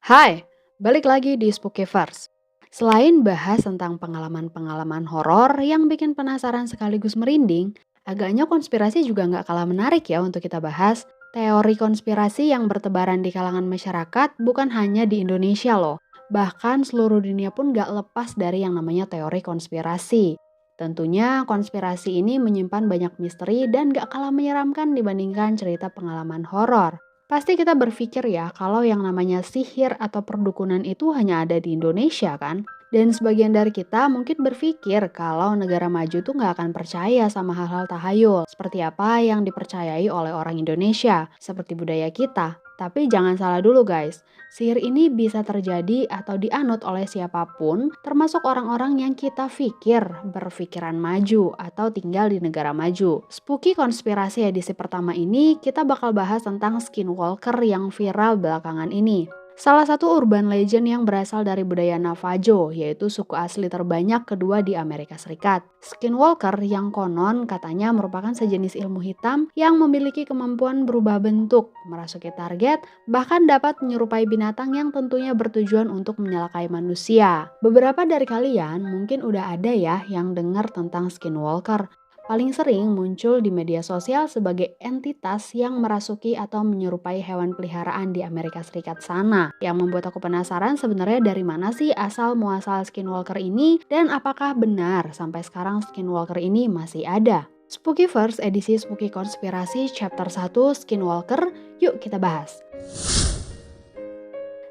Hai, balik lagi di Spookyverse. Selain bahas tentang pengalaman-pengalaman horor yang bikin penasaran sekaligus merinding, agaknya konspirasi juga nggak kalah menarik ya untuk kita bahas. Teori konspirasi yang bertebaran di kalangan masyarakat bukan hanya di Indonesia loh. Bahkan seluruh dunia pun nggak lepas dari yang namanya teori konspirasi. Tentunya konspirasi ini menyimpan banyak misteri dan gak kalah menyeramkan dibandingkan cerita pengalaman horor. Pasti kita berpikir ya kalau yang namanya sihir atau perdukunan itu hanya ada di Indonesia kan? Dan sebagian dari kita mungkin berpikir kalau negara maju tuh nggak akan percaya sama hal-hal tahayul. Seperti apa yang dipercayai oleh orang Indonesia, seperti budaya kita. Tapi jangan salah dulu guys, sihir ini bisa terjadi atau dianut oleh siapapun, termasuk orang-orang yang kita pikir berpikiran maju atau tinggal di negara maju. Spooky konspirasi edisi pertama ini kita bakal bahas tentang skinwalker yang viral belakangan ini. Salah satu urban legend yang berasal dari budaya Navajo, yaitu suku asli terbanyak kedua di Amerika Serikat. Skinwalker yang konon katanya merupakan sejenis ilmu hitam yang memiliki kemampuan berubah bentuk, merasuki target, bahkan dapat menyerupai binatang yang tentunya bertujuan untuk menyalakai manusia. Beberapa dari kalian mungkin udah ada ya yang dengar tentang skinwalker. Paling sering muncul di media sosial sebagai entitas yang merasuki atau menyerupai hewan peliharaan di Amerika Serikat sana. Yang membuat aku penasaran sebenarnya dari mana sih asal muasal skinwalker ini dan apakah benar sampai sekarang skinwalker ini masih ada? Spookyverse edisi Spooky Konspirasi Chapter 1 Skinwalker, yuk kita bahas.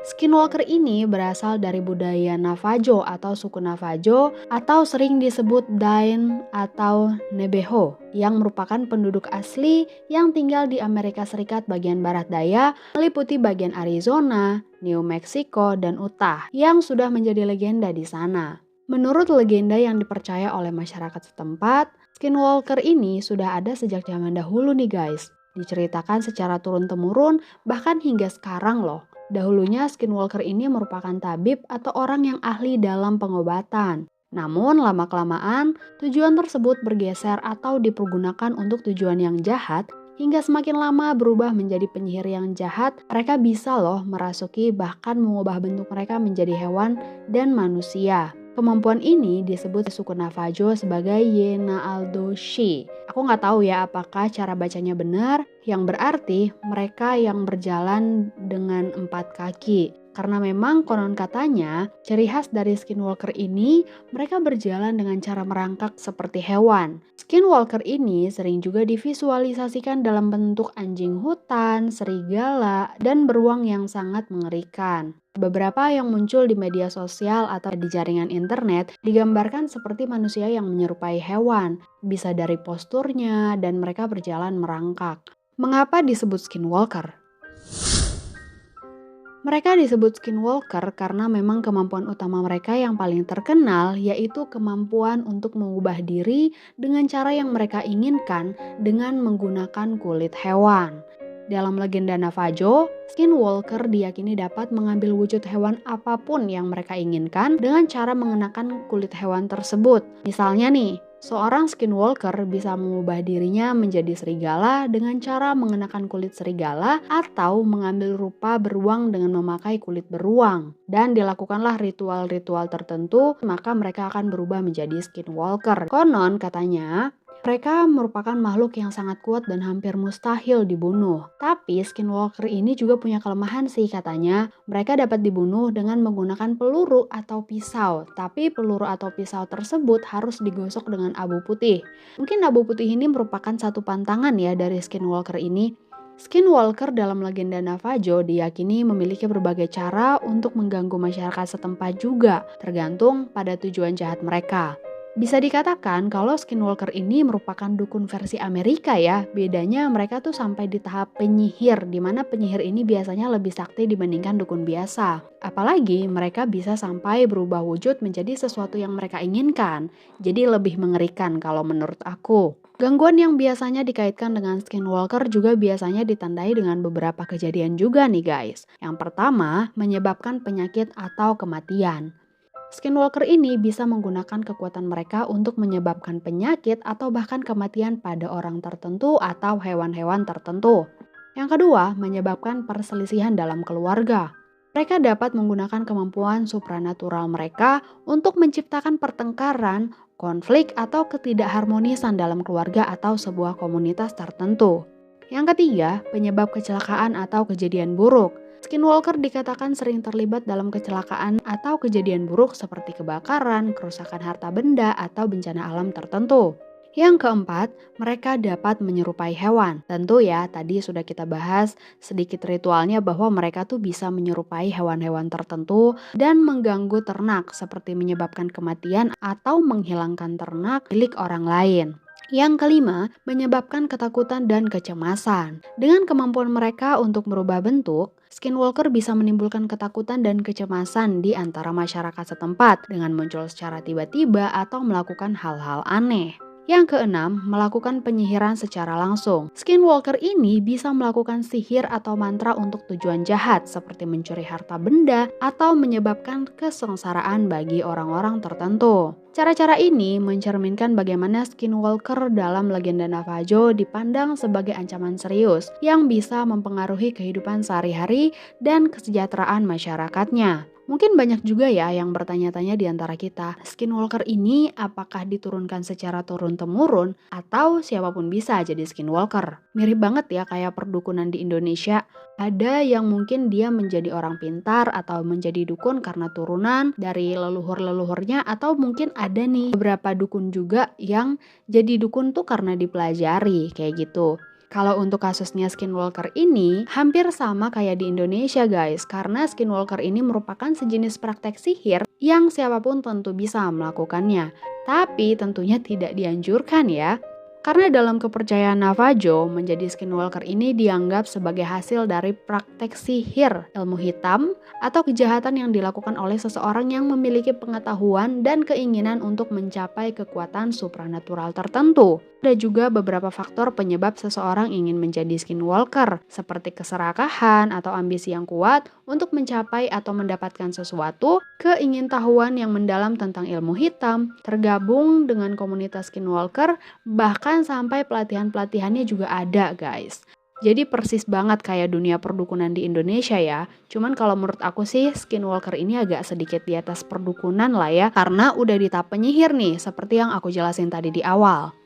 Skinwalker ini berasal dari budaya Navajo atau suku Navajo atau sering disebut Dain atau Nebeho yang merupakan penduduk asli yang tinggal di Amerika Serikat bagian barat daya meliputi bagian Arizona, New Mexico, dan Utah yang sudah menjadi legenda di sana. Menurut legenda yang dipercaya oleh masyarakat setempat, Skinwalker ini sudah ada sejak zaman dahulu nih guys. Diceritakan secara turun-temurun bahkan hingga sekarang loh. Dahulunya skinwalker ini merupakan tabib atau orang yang ahli dalam pengobatan. Namun lama-kelamaan tujuan tersebut bergeser atau dipergunakan untuk tujuan yang jahat hingga semakin lama berubah menjadi penyihir yang jahat. Mereka bisa loh merasuki bahkan mengubah bentuk mereka menjadi hewan dan manusia. Kemampuan ini disebut suku Navajo sebagai Yenaaldoshi. Aku nggak tahu ya apakah cara bacanya benar, yang berarti mereka yang berjalan dengan 4 kaki. Karena memang konon katanya, ciri khas dari skinwalker ini, mereka berjalan dengan cara merangkak seperti hewan. Skinwalker ini sering juga divisualisasikan dalam bentuk anjing hutan, serigala, dan beruang yang sangat mengerikan. Beberapa yang muncul di media sosial atau di jaringan internet digambarkan seperti manusia yang menyerupai hewan, bisa dari posturnya dan mereka berjalan merangkak. Mengapa disebut skinwalker? Mereka disebut skinwalker karena memang kemampuan utama mereka yang paling terkenal yaitu kemampuan untuk mengubah diri dengan cara yang mereka inginkan dengan menggunakan kulit hewan. Dalam legenda Navajo, skinwalker diyakini dapat mengambil wujud hewan apapun yang mereka inginkan dengan cara mengenakan kulit hewan tersebut. Misalnya nih, seorang skinwalker bisa mengubah dirinya menjadi serigala dengan cara mengenakan kulit serigala atau mengambil rupa beruang dengan memakai kulit beruang. Dan dilakukanlah ritual-ritual tertentu, maka mereka akan berubah menjadi skinwalker. Konon katanya, mereka merupakan makhluk yang sangat kuat dan hampir mustahil dibunuh. Tapi skinwalker ini juga punya kelemahan sih katanya. Mereka dapat dibunuh dengan menggunakan peluru atau pisau. Tapi peluru atau pisau tersebut harus digosok dengan abu putih. Mungkin abu putih ini merupakan satu pantangan ya dari skinwalker ini. Skinwalker dalam legenda Navajo diyakini memiliki berbagai cara untuk mengganggu masyarakat setempat juga, tergantung pada tujuan jahat mereka. Bisa dikatakan kalau skinwalker ini merupakan dukun versi Amerika ya. Bedanya mereka tuh sampai di tahap penyihir, di mana penyihir ini biasanya lebih sakti dibandingkan dukun biasa. Apalagi mereka bisa sampai berubah wujud menjadi sesuatu yang mereka inginkan. Jadi lebih mengerikan kalau menurut aku. Gangguan yang biasanya dikaitkan dengan skinwalker juga biasanya ditandai dengan beberapa kejadian juga nih guys. Yang pertama, menyebabkan penyakit atau kematian. Skinwalker ini bisa menggunakan kekuatan mereka untuk menyebabkan penyakit atau bahkan kematian pada orang tertentu atau hewan-hewan tertentu. Yang kedua, menyebabkan perselisihan dalam keluarga. Mereka dapat menggunakan kemampuan supranatural mereka untuk menciptakan pertengkaran, konflik, atau ketidakharmonisan dalam keluarga atau sebuah komunitas tertentu. Yang ketiga, penyebab kecelakaan atau kejadian buruk. Skinwalker dikatakan sering terlibat dalam kecelakaan atau kejadian buruk seperti kebakaran, kerusakan harta benda, atau bencana alam tertentu. Yang keempat, mereka dapat menyerupai hewan. Tentu ya, tadi sudah kita bahas sedikit ritualnya bahwa mereka tuh bisa menyerupai hewan-hewan tertentu dan mengganggu ternak seperti menyebabkan kematian atau menghilangkan ternak milik orang lain. Yang kelima, menyebabkan ketakutan dan kecemasan. Dengan kemampuan mereka untuk merubah bentuk, skinwalker bisa menimbulkan ketakutan dan kecemasan di antara masyarakat setempat dengan muncul secara tiba-tiba atau melakukan hal-hal aneh. Yang keenam, melakukan penyihiran secara langsung. Skinwalker ini bisa melakukan sihir atau mantra untuk tujuan jahat seperti mencuri harta benda atau menyebabkan kesengsaraan bagi orang-orang tertentu. Cara-cara ini mencerminkan bagaimana skinwalker dalam legenda Navajo dipandang sebagai ancaman serius yang bisa mempengaruhi kehidupan sehari-hari dan kesejahteraan masyarakatnya. Mungkin banyak juga ya yang bertanya-tanya di antara kita, skinwalker ini apakah diturunkan secara turun-temurun atau siapapun bisa jadi skinwalker? Mirip banget ya kayak perdukunan di Indonesia. Ada yang mungkin dia menjadi orang pintar atau menjadi dukun karena turunan dari leluhur-leluhurnya, atau mungkin ada nih beberapa dukun juga yang jadi dukun tuh karena dipelajari kayak gitu. Kalau untuk kasusnya skinwalker ini hampir sama kayak di Indonesia guys, karena skinwalker ini merupakan sejenis praktek sihir yang siapapun tentu bisa melakukannya. Tapi tentunya tidak dianjurkan ya. Karena dalam kepercayaan Navajo, menjadi skinwalker ini dianggap sebagai hasil dari praktek sihir, ilmu hitam, atau kejahatan yang dilakukan oleh seseorang yang memiliki pengetahuan dan keinginan untuk mencapai kekuatan supranatural tertentu. Ada juga beberapa faktor penyebab seseorang ingin menjadi skinwalker, seperti keserakahan atau ambisi yang kuat untuk mencapai atau mendapatkan sesuatu, keingintahuan yang mendalam tentang ilmu hitam, tergabung dengan komunitas skinwalker, bahkan sampai pelatihan-pelatihannya juga ada guys. Jadi persis banget kayak dunia perdukunan di Indonesia ya. Cuman kalau menurut aku sih skinwalker ini agak sedikit di atas perdukunan lah ya, karena udah di tahap penyihir nih, seperti yang aku jelasin tadi di awal.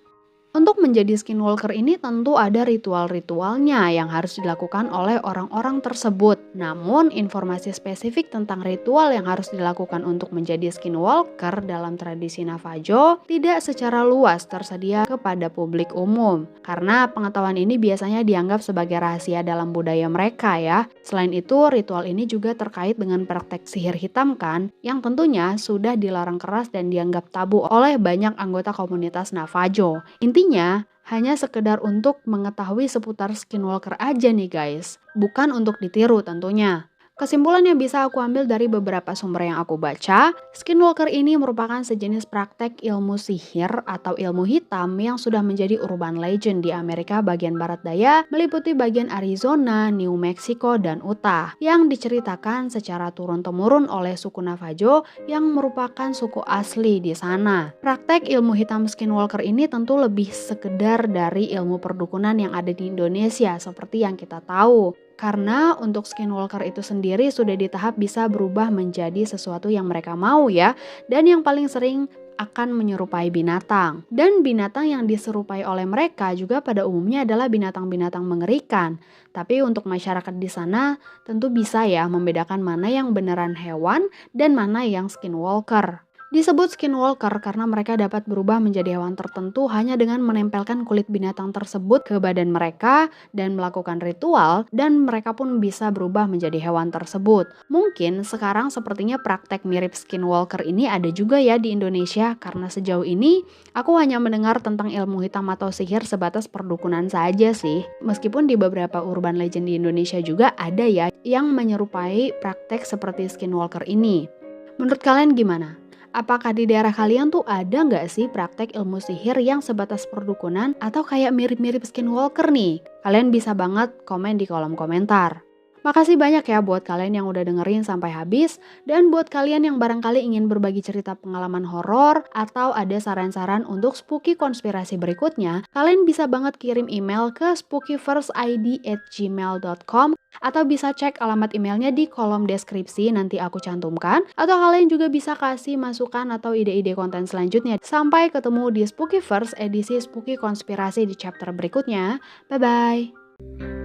Untuk menjadi skinwalker ini tentu ada ritual-ritualnya yang harus dilakukan oleh orang-orang tersebut. Namun informasi spesifik tentang ritual yang harus dilakukan untuk menjadi skinwalker dalam tradisi Navajo tidak secara luas tersedia kepada publik umum. Karena pengetahuan ini biasanya dianggap sebagai rahasia dalam budaya mereka ya. Selain itu, ritual ini juga terkait dengan praktek sihir hitam kan, yang tentunya sudah dilarang keras dan dianggap tabu oleh banyak anggota komunitas Navajo. Intinya, hanya sekedar untuk mengetahui seputar skinwalker aja nih guys, bukan untuk ditiru tentunya. Kesimpulan yang bisa aku ambil dari beberapa sumber yang aku baca, skinwalker ini merupakan sejenis praktek ilmu sihir atau ilmu hitam yang sudah menjadi urban legend di Amerika bagian barat daya, meliputi bagian Arizona, New Mexico, dan Utah, yang diceritakan secara turun-temurun oleh suku Navajo yang merupakan suku asli di sana. Praktek ilmu hitam skinwalker ini tentu lebih sekedar dari ilmu perdukunan yang ada di Indonesia seperti yang kita tahu. Karena untuk skinwalker itu sendiri sudah di tahap bisa berubah menjadi sesuatu yang mereka mau ya. Dan yang paling sering akan menyerupai binatang. Dan binatang yang diserupai oleh mereka juga pada umumnya adalah binatang-binatang mengerikan. Tapi untuk masyarakat di sana tentu bisa ya membedakan mana yang beneran hewan dan mana yang skinwalker. Disebut skinwalker karena mereka dapat berubah menjadi hewan tertentu hanya dengan menempelkan kulit binatang tersebut ke badan mereka dan melakukan ritual, dan mereka pun bisa berubah menjadi hewan tersebut. Mungkin sekarang sepertinya praktek mirip skinwalker ini ada juga ya di Indonesia, karena sejauh ini aku hanya mendengar tentang ilmu hitam atau sihir sebatas perdukunan saja sih. Meskipun di beberapa urban legend di Indonesia juga ada ya yang menyerupai praktek seperti skinwalker ini. Menurut kalian gimana? Apakah di daerah kalian tuh ada nggak sih praktek ilmu sihir yang sebatas perdukunan atau kayak mirip-mirip skinwalker nih? Kalian bisa banget komen di kolom komentar. Makasih banyak ya buat kalian yang udah dengerin sampai habis, dan buat kalian yang barangkali ingin berbagi cerita pengalaman horor atau ada saran-saran untuk spooky konspirasi berikutnya, kalian bisa banget kirim email ke spookyversid@gmail.com atau bisa cek alamat emailnya di kolom deskripsi nanti aku cantumkan, atau kalian juga bisa kasih masukan atau ide-ide konten selanjutnya. Sampai ketemu di Spookyverse edisi spooky konspirasi di chapter berikutnya. Bye bye.